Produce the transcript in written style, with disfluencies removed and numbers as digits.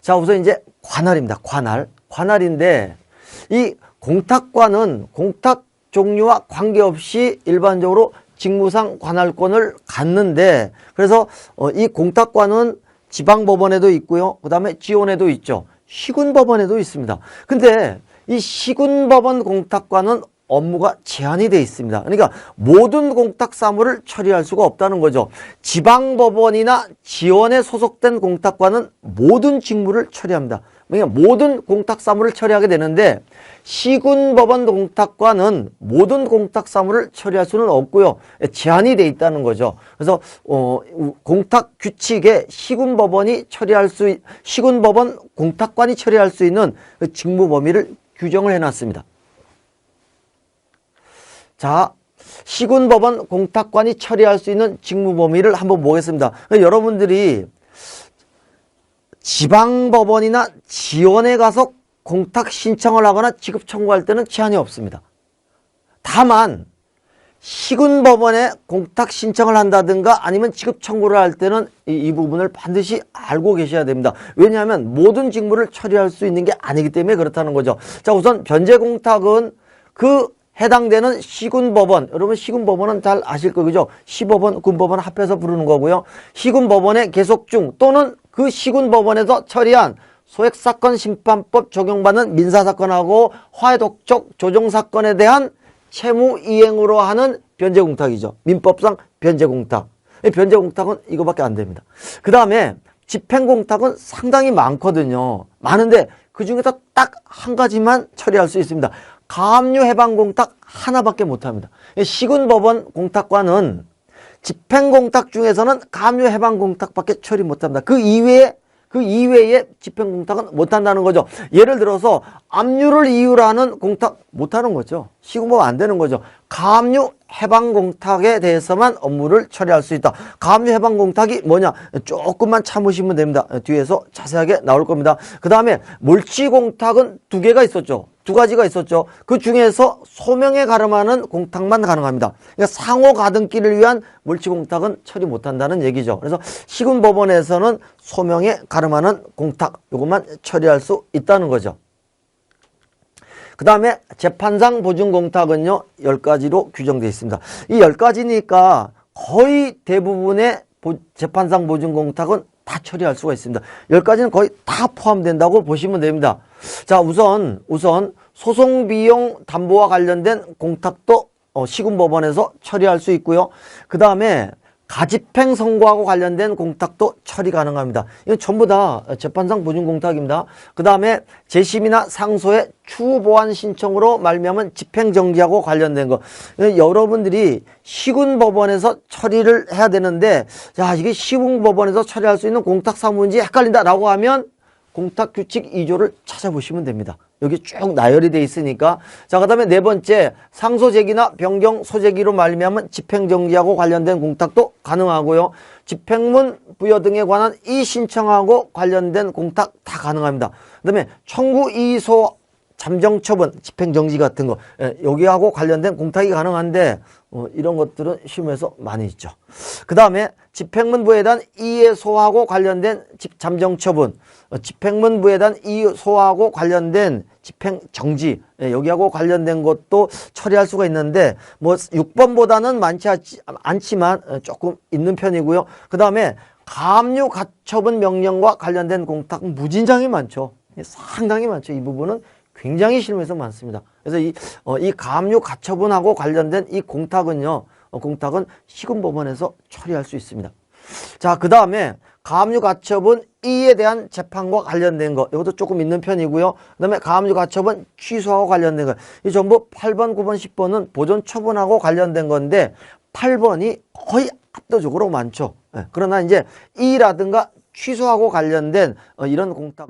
자, 우선 이제 관할입니다. 관할인데 이 공탁관은 공탁 종류와 관계없이 일반적으로 직무상 관할권을 갖는데, 그래서 이 공탁관은 지방법원에도 있고요. 그 다음에 지원에도 있죠. 시군법원에도 있습니다. 근데 이 시군법원 공탁관은 업무가 제한이 되어 있습니다. 그러니까 모든 공탁 사무를 처리할 수가 없다는 거죠. 지방법원이나 지원에 소속된 공탁관은 모든 직무를 처리합니다. 그러니까 모든 공탁 사무를 처리하게 되는데, 시군법원 공탁관은 모든 공탁 사무를 처리할 수는 없고요. 제한이 되어 있다는 거죠. 그래서 공탁 규칙에 시군법원 공탁관이 처리할 수 있는 그 직무 범위를 규정을 해놨습니다. 자, 시군법원 공탁관이 처리할 수 있는 직무 범위를 한번 보겠습니다. 여러분들이 지방법원이나 지원에 가서 공탁 신청을 하거나 지급 청구할 때는 제한이 없습니다. 다만 시군법원에 공탁 신청을 한다든가 아니면 지급 청구를 할 때는 이 부분을 반드시 알고 계셔야 됩니다. 왜냐하면 모든 직무를 처리할 수 있는 게 아니기 때문에 그렇다는 거죠. 자, 우선 변제공탁은 그 해당되는 시군법원, 여러분 시군법원은 잘 아실 거죠? 시법원, 군법원 합해서 부르는 거고요. 시군법원의 계속 중 또는 그 시군법원에서 처리한 소액사건 심판법 적용받는 민사사건하고 화해독촉 조정사건에 대한 채무이행으로 하는 변제공탁이죠. 민법상 변제공탁. 변제공탁은 이거밖에 안 됩니다. 그 다음에 집행공탁은 상당히 많거든요. 많은데 그 중에서 딱 한 가지만 처리할 수 있습니다. 가압류해방공탁 하나밖에 못합니다. 시군법원 공탁관은 집행공탁 중에서는 가압류해방공탁밖에 처리 못합니다. 그 이외에 집행공탁은 못한다는 거죠. 예를 들어서 압류를 이유로 하는 공탁 못하는 거죠. 시군법은 안 되는 거죠. 가압류해방공탁에 대해서만 업무를 처리할 수 있다. 가압류해방공탁이 뭐냐? 조금만 참으시면 됩니다. 뒤에서 자세하게 나올 겁니다. 그 다음에 몰치공탁은 두 가지가 있었죠. 그 중에서 소명에 가름하는 공탁만 가능합니다. 그러니까 상호 가등기를 위한 몰치공탁은 처리 못한다는 얘기죠. 그래서 시군법원에서는 소명에 가름하는 공탁, 이것만 처리할 수 있다는 거죠. 그 다음에 재판상 보증공탁은요, 10가지로 규정되어 있습니다. 이 10가지니까 거의 대부분의 재판상 보증공탁은 다 처리할 수가 있습니다. 10가지는 거의 다 포함된다고 보시면 됩니다. 자, 우선 소송비용 담보와 관련된 공탁도 시군법원에서 처리할 수 있고요. 그 다음에 가집행 선고하고 관련된 공탁도 처리 가능합니다. 이건 전부 다 재판상 보증공탁입니다. 그 다음에 재심이나 상소의 추후 보완 신청으로 말미암은 집행정지하고 관련된 거. 여러분들이 시군법원에서 처리를 해야 되는데, 야, 이게 시군법원에서 처리할 수 있는 공탁사무인지 헷갈린다라고 하면 공탁규칙 2조를 찾아보시면 됩니다. 여기 쭉 나열이 돼 있으니까. 자, 그 다음에 네 번째, 상소제기나 변경 소제기로 말미암은 집행정지하고 관련된 공탁도 가능하고요. 집행문 부여 등에 관한 이의신청하고 관련된 공탁 다 가능합니다. 그 다음에 청구 이의소 잠정처분, 집행정지 같은 거, 여기하고 관련된 공탁이 가능한데 이런 것들은 시험에서 많이 있죠. 그 다음에 집행문부에 대한 이의소하고 관련된 잠정처분, 집행문부에 대한 이의소하고 관련된 집행정지, 여기하고 관련된 것도 처리할 수가 있는데 6번보다는 많지 않지만 조금 있는 편이고요. 그 다음에 가압류 가처분 명령과 관련된 공탁 무진장이 많죠. 상당히 많죠. 이 부분은 굉장히 실무에서 많습니다. 그래서 이 가압류 가처분하고 관련된 이 공탁은 시군법원에서 처리할 수 있습니다. 자, 그 다음에 가압류 가처분 이에 대한 재판과 관련된 거, 이것도 조금 있는 편이고요. 그 다음에 가압류 가처분 취소하고 관련된 거, 이 전부 8번, 9번, 10번은 보존 처분하고 관련된 건데 8번이 거의 압도적으로 많죠. 그러나 이제 이라든가 취소하고 관련된 이런 공탁